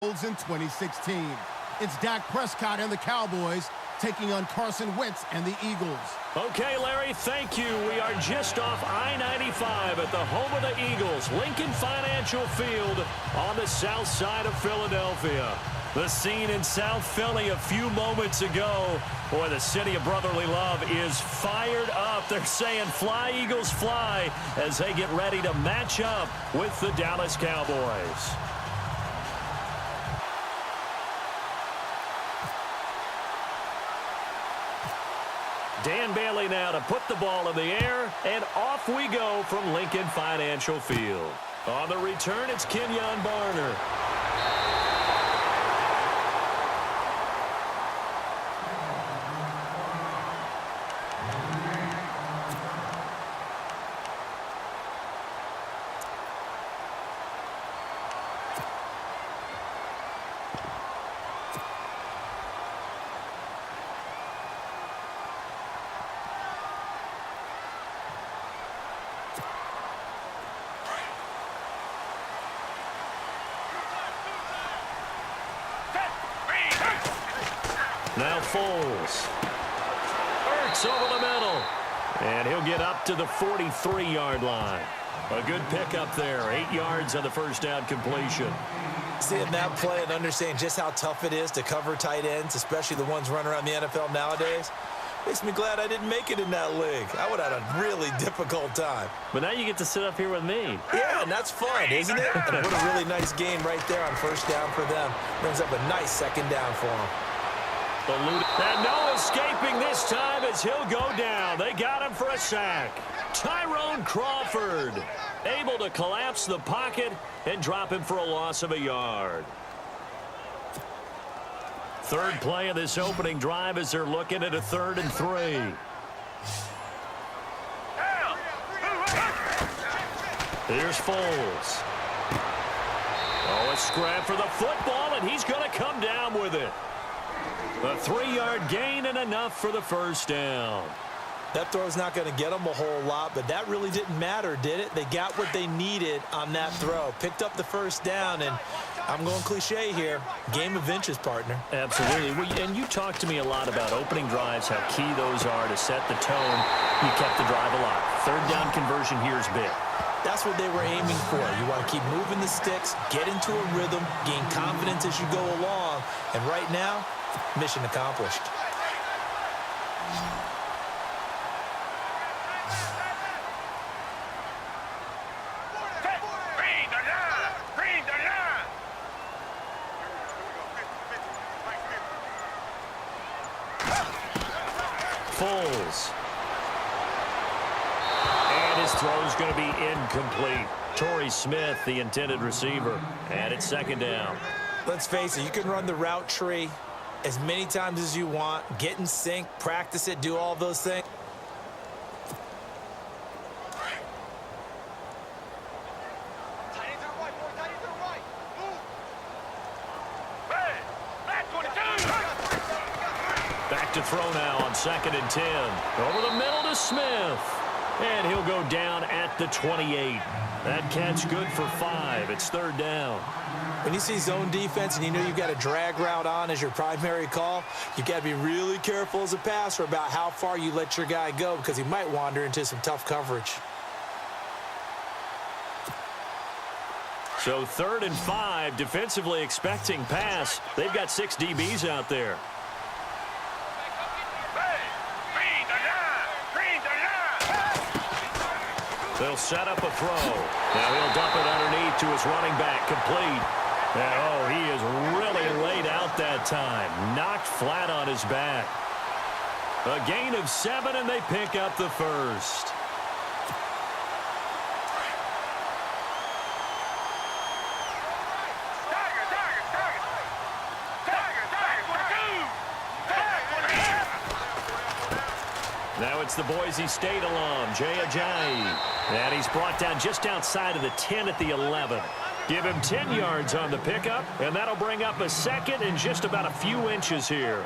In 2016. It's Dak Prescott and the Cowboys taking on Carson Wentz and the Eagles. Okay, Larry, thank you. We are just off I-95 at the home of the Eagles, Lincoln Financial Field on the south side of Philadelphia. The scene in South Philly a few moments ago. Boy, the city of brotherly love is fired up. They're saying fly, Eagles, fly, as they get ready to match up with the Dallas Cowboys. Dan Bailey now to put the ball in the air, and off we go from Lincoln Financial Field. On the return, it's Kenyon Barner. Now Foles. Ertz over the middle. And he'll get up to the 43-yard line. A good pickup there. 8 yards on the first down completion. Seeing that play and understanding just how tough it is to cover tight ends, especially the ones running around the NFL nowadays, makes me glad I didn't make it in that league. I would have had a really difficult time. But now you get to sit up here with me. Yeah, and that's fun, isn't it? And what a really nice game right there on first down for them. Brings up a nice second down for them. And no escaping this time as he'll go down. They got him for a sack. Tyrone Crawford able to collapse the pocket and drop him for a loss of a yard. Third play of this opening drive as they're looking at a 3rd and 3. Here's Foles. Oh, a scrap for the football, and he's going to come down with it. A 3-yard gain and enough for the first down. That throw's not going to get them a whole lot, but that really didn't matter, did it? They got what they needed on that throw. Picked up the first down, and I'm going cliche here. Game of inches, partner. Absolutely. And you talked to me a lot about opening drives, how key those are to set the tone. You kept the drive alive. 3rd down conversion here is big. That's what they were aiming for. You want to keep moving the sticks, get into a rhythm, gain confidence as you go along. And right now, mission accomplished. Foles. And his throw's going to be incomplete. Torrey Smith, the intended receiver. And it's 2nd down. Let's face it, you can run the route tree as many times as you want, get in sync, practice it, do all those things. Back to throw now on 2nd and 10. Over the middle to Smith. And he'll go down at the 28. That catch good for 5. It's 3rd down. When you see zone defense and you know you've got a drag route on as your primary call, you've got to be really careful as a passer about how far you let your guy go because he might wander into some tough coverage. So 3rd and 5, defensively expecting pass. They've got 6 DBs out there. They'll set up a throw. Now he'll dump it underneath to his running back, complete. And oh, he is really laid out that time. Knocked flat on his back. A gain of 7, and they pick up the first. Now it's the Boise State alum, Jay Ajayi. And he's brought down just outside of the 10 at the 11. Give him 10 yards on the pickup, and that'll bring up a 2nd and just about a few inches here.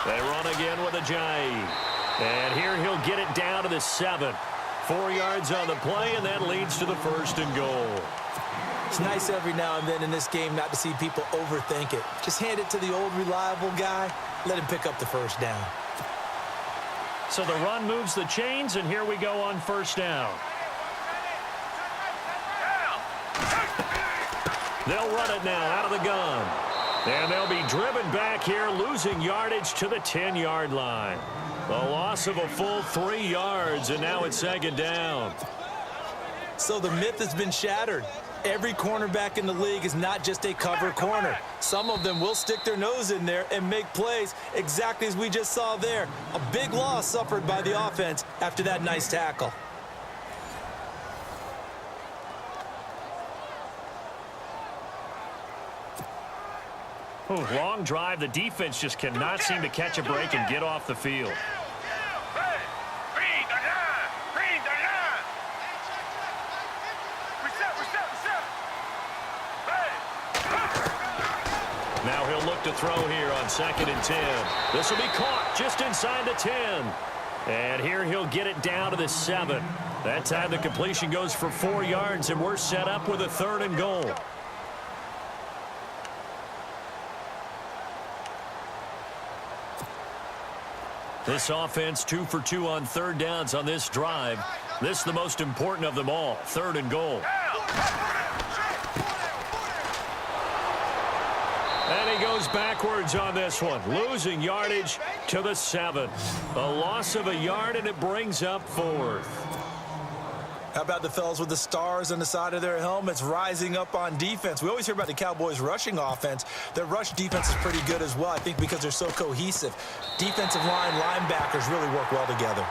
They run again with Ajayi. And here he'll get it down to the 7. 4 yards on the play, and that leads to the 1st and goal. It's nice every now and then in this game not to see people overthink it. Just hand it to the old reliable guy. Let him pick up the 1st down. So the run moves the chains, and here we go on 1st down. They'll run it now out of the gun. And they'll be driven back here, losing yardage to the 10-yard line. A loss of a full 3 yards, and now it's 2nd down. So the myth has been shattered. Every cornerback in the league is not just a cover corner. Some of them will stick their nose in there and make plays exactly as we just saw there. A big loss suffered by the offense after that nice tackle. Long drive. The defense just cannot seem to catch a break and get off the field. Now he'll look to throw here on 2nd and 10. This will be caught just inside the 10. And here he'll get it down to the 7. That time the completion goes for 4 yards, and we're set up with a 3rd and goal. This offense 2 for 2 on 3rd downs on this drive. This the most important of them all, 3rd and goal. And he goes backwards on this one, losing yardage to the 7. A loss of a yard, and it brings up 4th. How about the fellas with the stars on the side of their helmets rising up on defense? We always hear about the Cowboys' rushing offense. Their rush defense is pretty good as well, I think, because they're so cohesive. Defensive line, linebackers really work well together.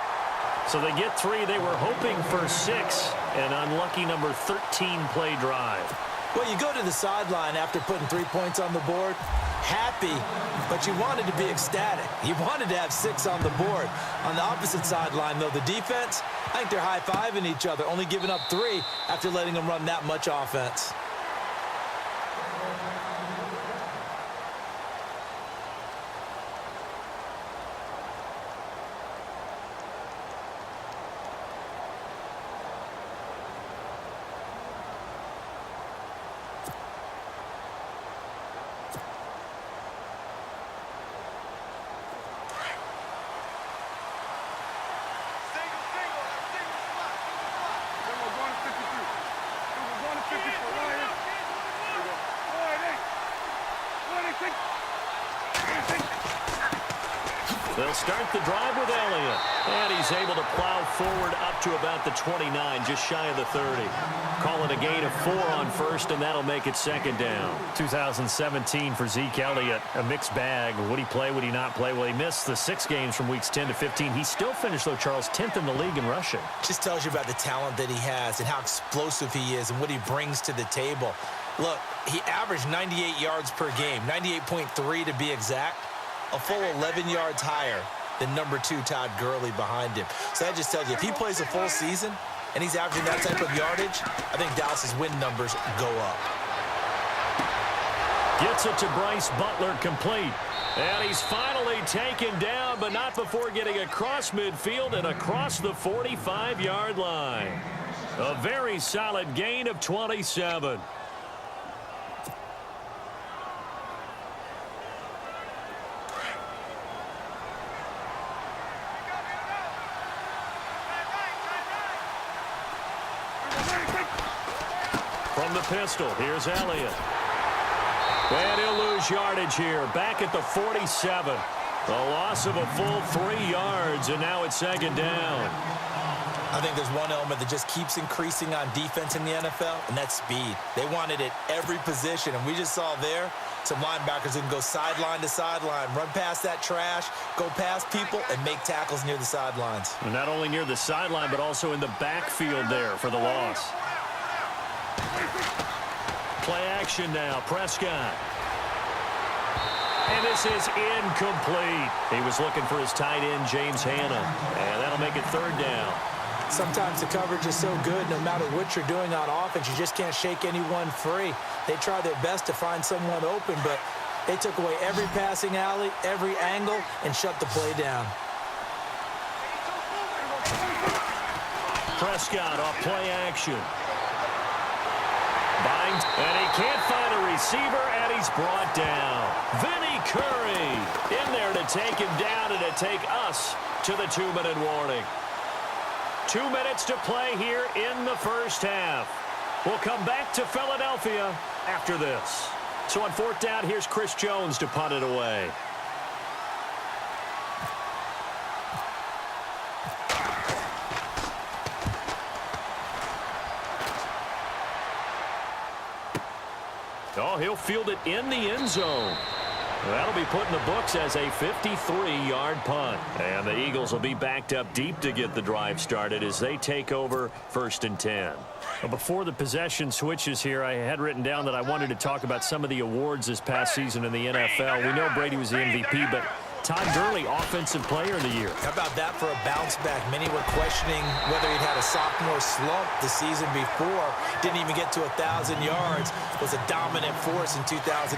So they get 3. They were hoping for 6. An unlucky number 13 play drive. Well, you go to the sideline after putting 3 points on the board, happy, but you wanted to be ecstatic. You wanted to have 6 on the board. On the opposite sideline, though, the defense, I think they're high-fiving each other, only giving up 3 after letting them run that much offense. They'll start the drive with Elliott. And he's able to plow forward up to about the 29, just shy of the 30. Call it a gain of 4 on 1st, and that'll make it 2nd down. 2017 for Zeke Elliott, a mixed bag. Would he play, would he not play? Well, he missed the 6 games from weeks 10 to 15. He still finished, though, Charles, 10th in the league in rushing. Just tells you about the talent that he has and how explosive he is and what he brings to the table. Look, he averaged 98 yards per game, 98.3 to be exact. A full 11 yards higher than number 2 Todd Gurley behind him. So that just tells you, if he plays a full season and he's averaging that type of yardage, I think Dallas's win numbers go up. Gets it to Bryce Butler, complete. And he's finally taken down, but not before getting across midfield and across the 45-yard line. A very solid gain of 27. From the pistol, here's Elliott. And he'll lose yardage here, back at the 47. A loss of a full 3 yards, and now it's 2nd down. I think there's one element that just keeps increasing on defense in the NFL, and that's speed. They want it at every position, and we just saw there some linebackers who can go sideline to sideline, run past that trash, go past people, and make tackles near the sidelines. And not only near the sideline, but also in the backfield there for the loss. Play action now, Prescott. And this is incomplete. He was looking for his tight end, James Hanna. And that'll make it 3rd down. Sometimes the coverage is so good, no matter what you're doing on offense, you just can't shake anyone free. They try their best to find someone open, but They took away every passing alley, every angle, and shut the play down. Prescott off play action. Binds, and he can't find a receiver, and he's brought down. Vinny Curry in there to take him down and to take us to the 2-minute warning. 2 minutes to play here in the first half. We'll come back to Philadelphia after this. So on 4th down, here's Chris Jones to punt it away. Oh, he'll field it in the end zone. That'll be put in the books as a 53-yard punt. And the Eagles will be backed up deep to get the drive started as they take over 1st and 10. Well, before the possession switches here, I had written down that I wanted to talk about some of the awards this past season in the NFL. We know Brady was the MVP, but Todd Gurley, Offensive Player of the Year. How about that for a bounce back? Many were questioning whether he'd had a sophomore slump the season before. Didn't even get to 1,000 yards. Was a dominant force in 2017.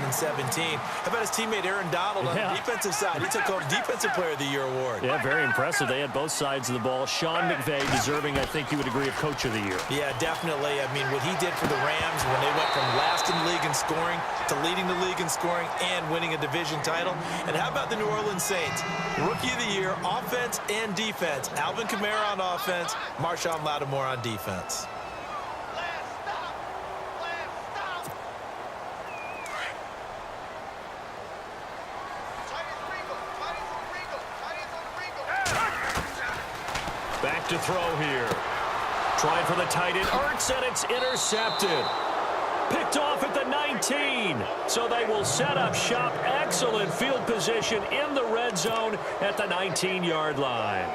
How about his teammate Aaron Donald on the defensive side? He took home Defensive Player of the Year award. Yeah, very impressive. They had both sides of the ball. Sean McVay deserving, I think you would agree, of Coach of the Year. Yeah, definitely. I mean, what he did for the Rams when they went from last in the league in scoring to leading the league in scoring and winning a division title. And how about the New Orleans Saints? Rookie of the Year, offense and defense. Alvin Kamara on offense, Marshawn Lattimore on defense. Back to throw here. Trying for the tight end. Ertz, and it's intercepted. Picked off at the 19. So they will set up shop. Excellent field position in the red zone at the 19-yard line.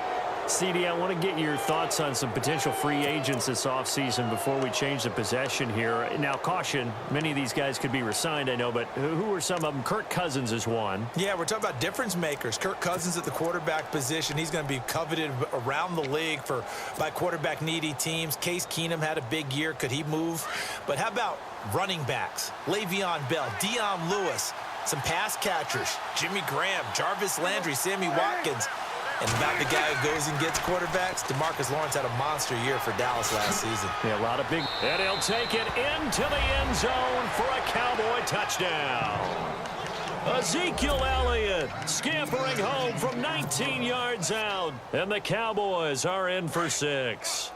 CD, I want to get your thoughts on some potential free agents this offseason before we change the possession here. Now, caution, many of these guys could be re-signed, I know, but who are some of them? Kirk Cousins is one. Yeah, we're talking about difference makers. Kirk Cousins at the quarterback position. He's going to be coveted around the league by quarterback-needy teams. Case Keenum had a big year. Could he move? But how about running backs? Le'Veon Bell, Dion Lewis, some pass catchers, Jimmy Graham, Jarvis Landry, Sammy Watkins. And about the guy who goes and gets quarterbacks, DeMarcus Lawrence had a monster year for Dallas last season. Yeah, a lot of big. And he'll take it into the end zone for a Cowboy touchdown. Ezekiel Elliott scampering home from 19 yards out. And the Cowboys are in for 6.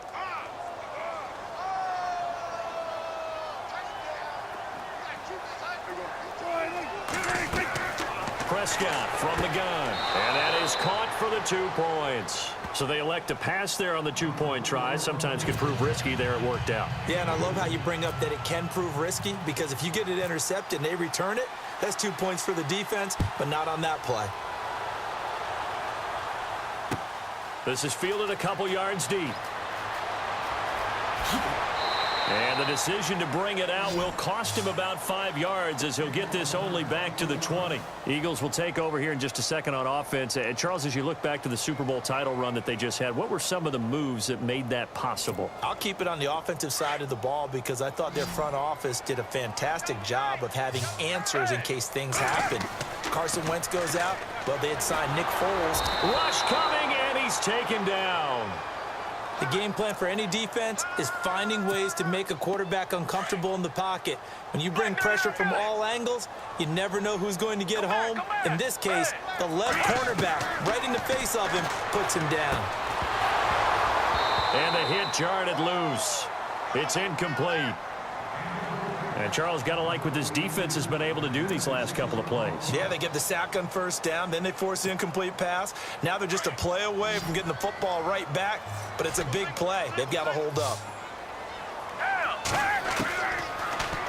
Prescott from the gun, and that is caught for the 2 points. So they elect to pass there on the 2-point try. Sometimes can prove risky. There it worked out. Yeah, and I love how you bring up that it can prove risky, because if you get it intercepted and they return it, that's 2 points for the defense, but not on that play. This is fielded a couple yards deep. And the decision to bring it out will cost him about 5 yards as he'll get this only back to the 20. Eagles will take over here in just a second on offense. And Charles, as you look back to the Super Bowl title run that they just had, what were some of the moves that made that possible? I'll keep it on the offensive side of the ball because I thought their front office did a fantastic job of having answers in case things happen. Carson Wentz goes out. Well, they had signed Nick Foles. Rush coming, and he's taken down. The game plan for any defense is finding ways to make a quarterback uncomfortable in the pocket. When you bring pressure from all angles, you never know who's going to get home. In this case, the left cornerback, right in the face of him, puts him down. And the hit jarred it loose. It's incomplete. And Charles, got to like what this defense has been able to do these last couple of plays. Yeah, they get the sack on first down, then they force the incomplete pass. Now they're just a play away from getting the football right back, but it's a big play. They've got to hold up.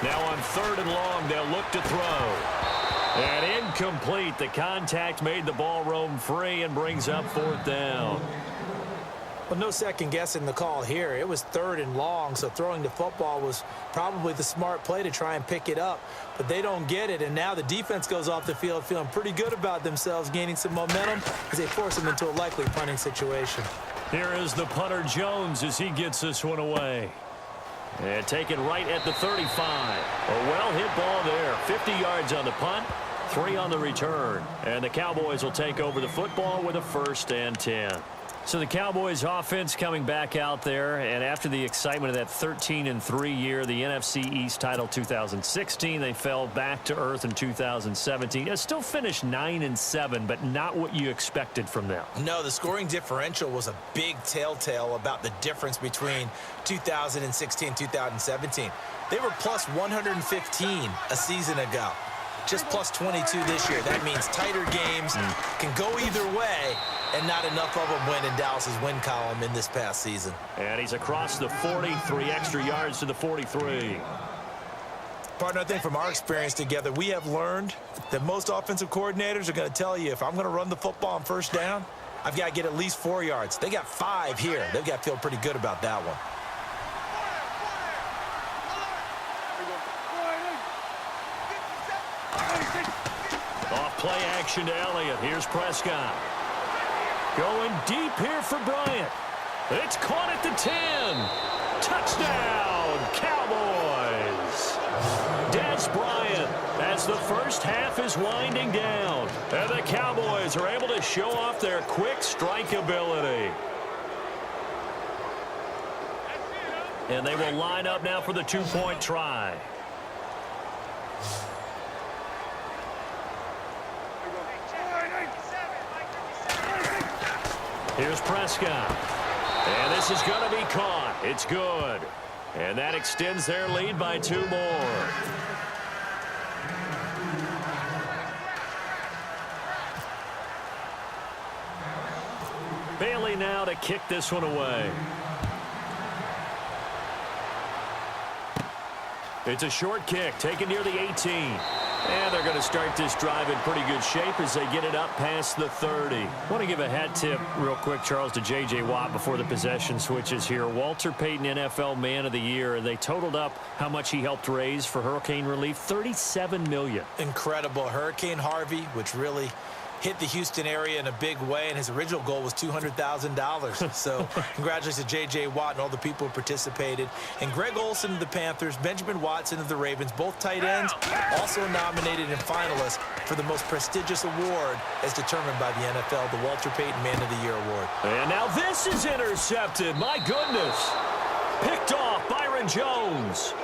Now on 3rd and long, they'll look to throw. And incomplete. The contact made the ball roam free and brings up 4th down. Well, no second guessing the call here. It was 3rd and long, so throwing the football was probably the smart play to try and pick it up. But they don't get it, and now the defense goes off the field feeling pretty good about themselves, gaining some momentum as they force them into a likely punting situation. Here is the punter Jones as he gets this one away. And taken right at the 35. A well-hit ball there. 50 yards on the punt. 3 on the return. And the Cowboys will take over the football with a 1st and 10. So the Cowboys offense coming back out there, and after the excitement of that 13-3 year, the NFC East title 2016, they fell back to earth in 2017. They still finished 9-7, but not what you expected from them. No, the scoring differential was a big telltale about the difference between 2016 and 2017. They were plus 115 a season ago. Just plus 22 this year. That means tighter games can go either way, and not enough of them win in Dallas's win column in this past season. And he's across the 40, 3 extra yards to the 43. Partner, I think from our experience together, we have learned that most offensive coordinators are going to tell you, if I'm going to run the football on 1st down, I've got to get at least 4 yards. They got 5 here. They've got to feel pretty good about that one. Off play action to Elliott. Here's Prescott. Going deep here for Bryant. It's caught at the 10. Touchdown, Cowboys. Des Bryant as the first half is winding down. And the Cowboys are able to show off their quick strike ability. And they will line up now for the 2-point try. Here's Prescott. And this is going to be caught. It's good. And that extends their lead by 2 more. Bailey now to kick this one away. It's a short kick taken near the 18. And they're going to start this drive in pretty good shape as they get it up past the 30. I want to give a hat tip real quick, Charles, to J.J. Watt before the possession switches here. Walter Payton NFL Man of the Year, and they totaled up how much he helped raise for hurricane relief, $37 million. Incredible. Hurricane Harvey, which really hit the Houston area in a big way, and his original goal was $200,000. So congratulations to J.J. Watt and all the people who participated. And Greg Olsen of the Panthers, Benjamin Watson of the Ravens, both tight ends, also nominated and finalists for the most prestigious award as determined by the NFL, the Walter Payton Man of the Year Award. And now this is intercepted. My goodness. Picked off Byron Jones.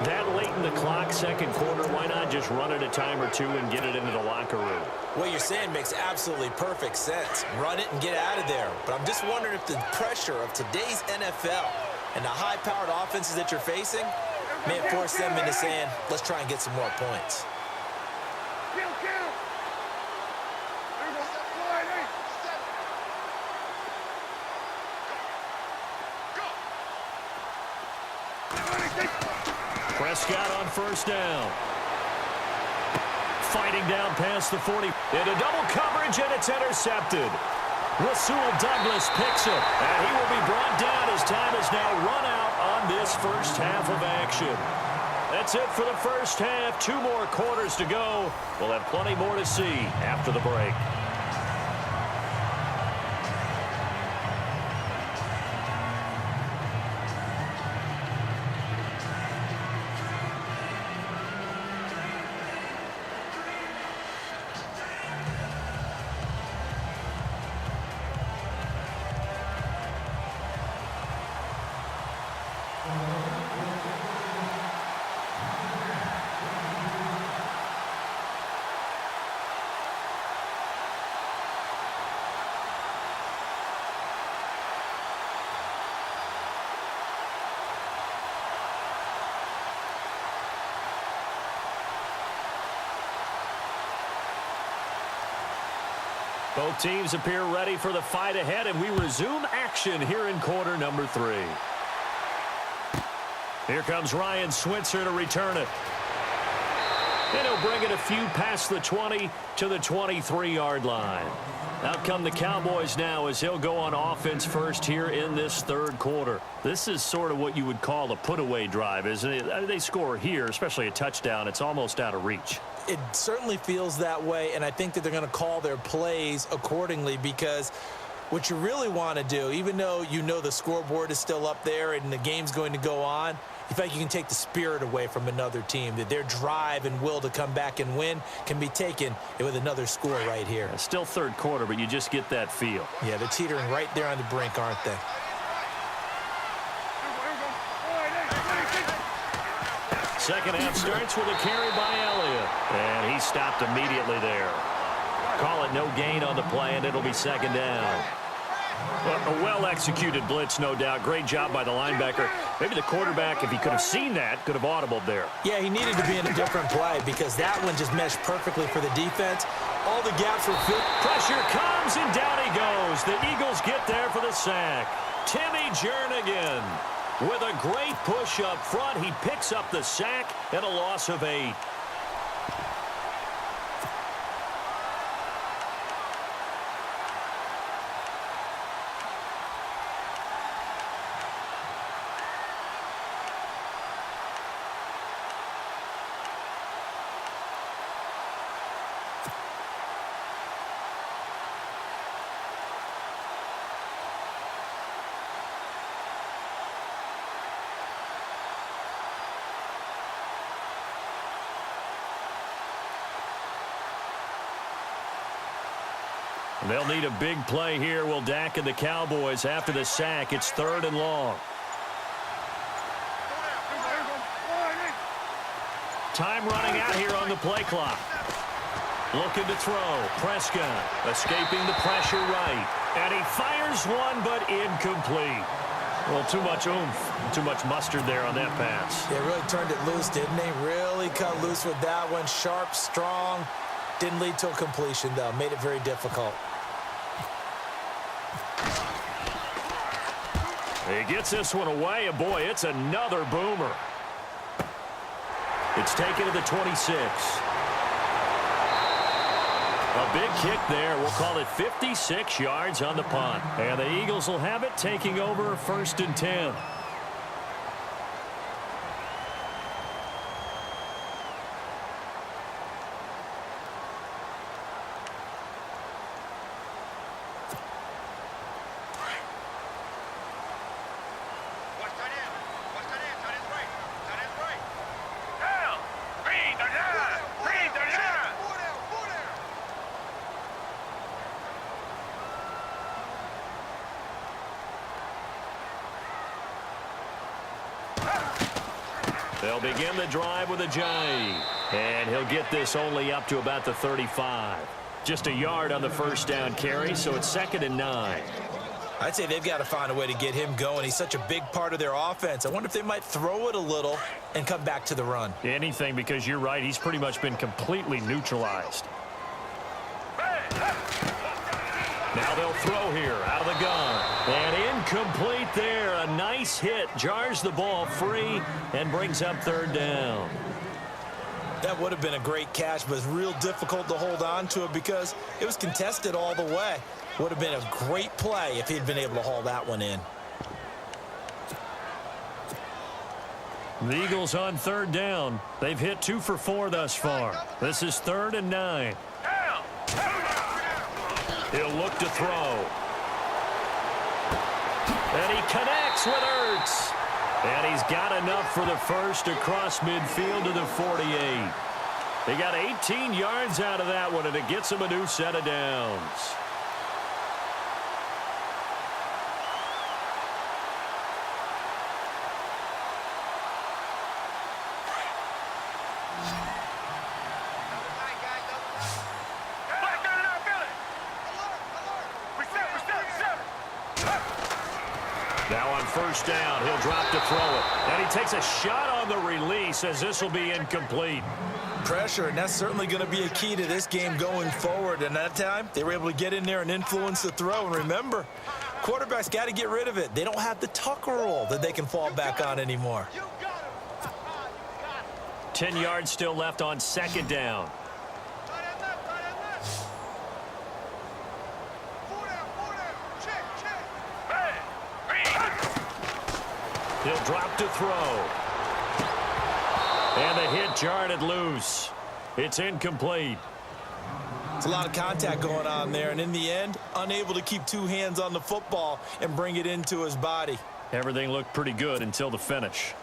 That late in the clock, 2nd quarter, why not just run it a time or 2 and get it into the locker room? What you're saying makes absolutely perfect sense. Run it and get out of there. But I'm just wondering if the pressure of today's NFL and the high-powered offenses that you're facing may force them into saying, let's try and get some more points. Prescott on 1st down. Fighting down past the 40. Into double coverage, and it's intercepted. Rasul Douglas picks it, and he will be brought down as time is now run out on this first half of action. That's it for the first half. 2 more quarters to go. We'll have plenty more to see after the break. Both teams appear ready for the fight ahead, and we resume action here in quarter number 3. Here comes Ryan Switzer to return it. And he'll bring it a few past the 20 to the 23-yard line. Out come the Cowboys now as he'll go on offense first here in this 3rd quarter. This is sort of what you would call a put-away drive, isn't it? They score here, especially a touchdown. It's almost out of reach. It certainly feels that way, and I think that they're going to call their plays accordingly, because what you really want to do, even though you know the scoreboard is still up there and the game's going to go on, You feel like you can take the spirit away from another team, that their drive and will to come back and win can be taken with another score right here. It's still third quarter, but you just get that feel. Yeah, they're teetering right there on the brink, aren't they? Second half starts with a carry by Elliott. And he stopped immediately there. Call it no gain on the play, and it'll be second down. A well-executed blitz, no doubt. Great job by the linebacker. Maybe the quarterback, if he could have seen that, could have audibled there. Yeah, he needed to be in a different play because that one just meshed perfectly for the defense. All the gaps were filled. Pressure comes, and down he goes. The Eagles get there for the sack. Timmy Jernigan with a great push up front. He picks up the sack and a loss of 8. They'll need a big play here, will Dak and the Cowboys. After the sack, it's 3rd and long. Time running out here on the play clock. Looking to throw. Prescott escaping the pressure right. And he fires one, but incomplete. Well, too much oomph, too much mustard there on that pass. They really turned it loose, didn't they? Really cut loose with that one. Sharp, strong. Didn't lead to a completion, though. Made it very difficult. He gets this one away, and boy, it's another boomer. It's taken to the 26. A big kick there. We'll call it 56 yards on the punt. And the Eagles will have it, taking over 1st and 10. They'll begin the drive with a jive. And he'll get this only up to about the 35. Just a yard on the first down carry, so it's 2nd and 9. I'd say they've got to find a way to get him going. He's such a big part of their offense. I wonder if they might throw it a little and come back to the run. Anything, because you're right. He's pretty much been completely neutralized. Now they'll throw here out of the gun. And incomplete there. A nice hit. Jars the ball free and brings up 3rd down. That would have been a great catch, but it's real difficult to hold on to it because it was contested all the way. Would have been a great play if he'd been able to haul that one in. The Eagles on 3rd down. They've hit 2 for 4 thus far. This is 3rd and 9. He'll look to throw. And he connects with Ertz. And he's got enough for the first across midfield to the 48. They got 18 yards out of that one, and it gets him a new set of downs. Now on first down, he'll drop to throw it. And he takes a shot on the release as this will be incomplete. Pressure, and that's certainly going to be a key to this game going forward. And that time, they were able to get in there and influence the throw. And remember, quarterbacks got to get rid of it. They don't have the tuck rule that they can fall back on anymore. 10 yards still left on 2nd down. He'll drop to throw. And the hit jarred it loose. It's incomplete. It's a lot of contact going on there, and in the end, unable to keep 2 hands on the football and bring it into his body. Everything looked pretty good until the finish.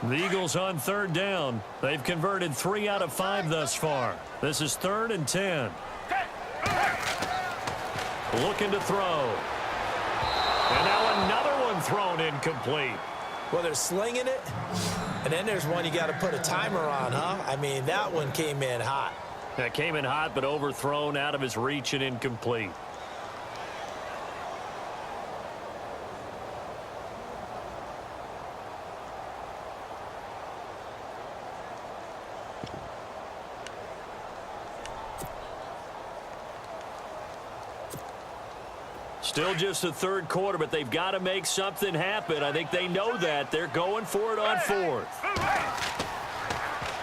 The Eagles on third down. They've converted 3 out of 5 thus far. This is 3rd and 10. Looking to throw. And now another one thrown incomplete. Well, they're slinging it, and then there's one you got to put a timer on, huh? I mean, that one came in hot. That came in hot, but overthrown, out of his reach, and incomplete. Still just the third quarter, but they've got to make something happen. I think they know that. They're going for it on 4th.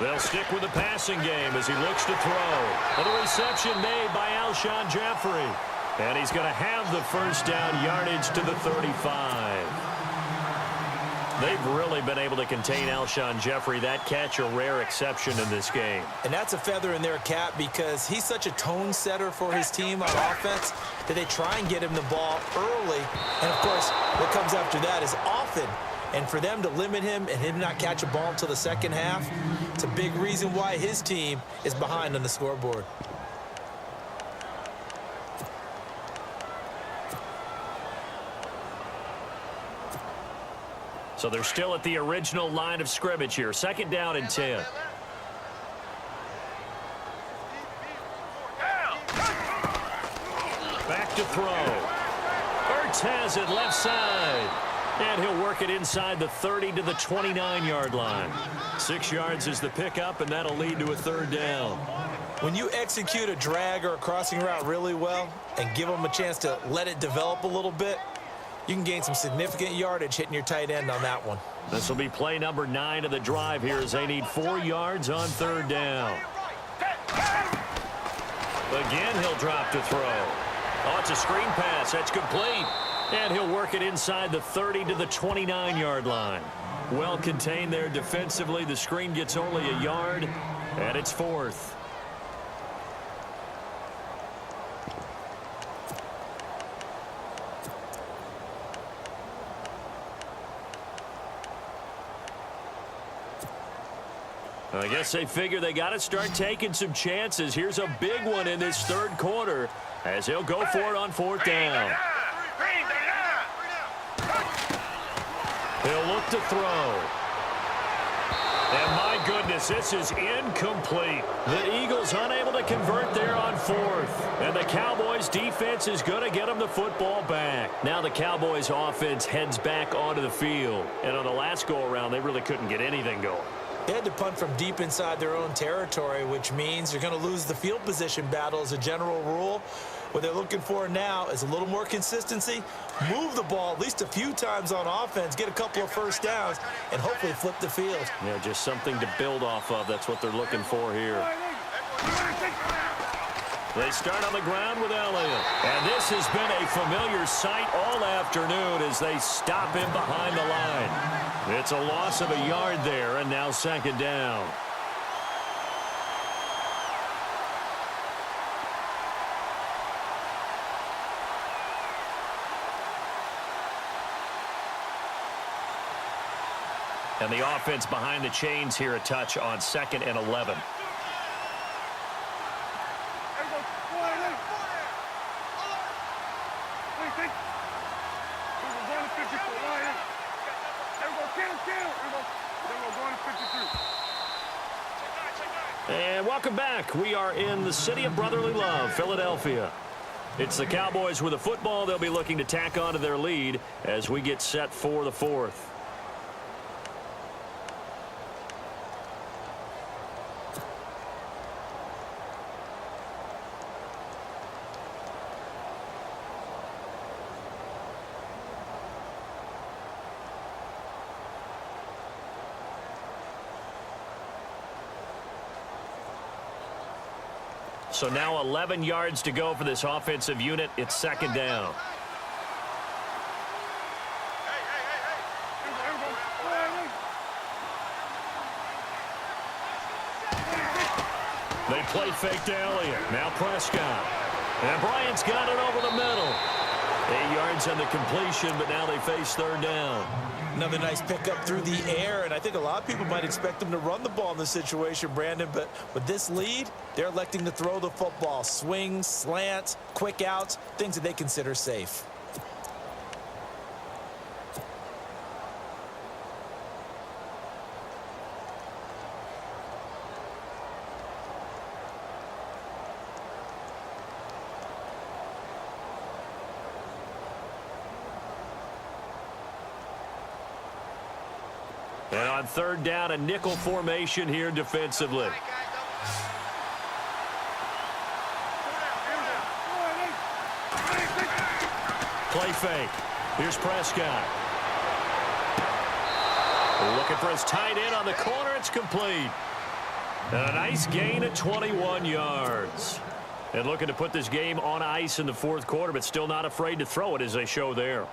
They'll stick with the passing game as he looks to throw. And a reception made by Alshon Jeffrey. And he's going to have the first down, yardage to the 35. They've really been able to contain Alshon Jeffrey. That catch a rare exception in this game. And that's a feather in their cap because he's such a tone setter for his team on offense that they try and get him the ball early. And, of course, what comes after that is often. And for them to limit him and him not catch a ball until the second half, it's a big reason why his team is behind on the scoreboard. So they're still at the original line of scrimmage here. 2nd down and 10. Back to throw. Ertz has it left side. And he'll work it inside the 30 to the 29-yard line. 6 yards is the pickup, and that'll lead to a 3rd down. When you execute a drag or a crossing route really well and give them a chance to let it develop a little bit, you can gain some significant yardage hitting your tight end on that one. This will be play number 9 of the drive here as they need 4 yards on 3rd down. Again, he'll drop to throw. Oh, it's a screen pass. That's complete. And he'll work it inside the 30 to the 29-yard line. Well contained there defensively. The screen gets only a yard, and it's 4th. I guess they figure they got to start taking some chances. Here's a big one in this 3rd quarter as he'll go for it on 4th down. He'll look to throw. And my goodness, this is incomplete. The Eagles unable to convert there on 4th. And the Cowboys defense is going to get them the football back. Now the Cowboys offense heads back onto the field. And on the last go-around, they really couldn't get anything going. They had to punt from deep inside their own territory, which means you're going to lose the field position battle as a general rule. What they're looking for now is a little more consistency, move the ball at least a few times on offense, get a couple of first downs, and hopefully flip the field. Yeah, just something to build off of. That's what they're looking for here. They start on the ground with Elliott. And this has been a familiar sight all afternoon as they stop him behind the line. It's a loss of a yard there, and now 2nd down. And the offense behind the chains here a touch on 2nd and 11. And welcome back. We are in the city of brotherly love, Philadelphia. It's the Cowboys with the football. They'll be looking to tack on to their lead as we get set for the 4th. So now 11 yards to go for this offensive unit. It's 2nd down. They play fake to Elliott. Now Prescott. And Bryant's got it over the middle. 8 yards on the completion, but now they face third down. Another nice pickup through the air, and I think a lot of people might expect them to run the ball in this situation, Brandon, but with this lead, they're electing to throw the football. Swings, slants, quick outs, things that they consider safe. And on third down, a nickel formation here defensively. Play fake. Here's Prescott. Looking for his tight end on the corner. It's complete. And a nice gain of 21 yards. And looking to put this game on ice in the fourth quarter, but still not afraid to throw it as they show there.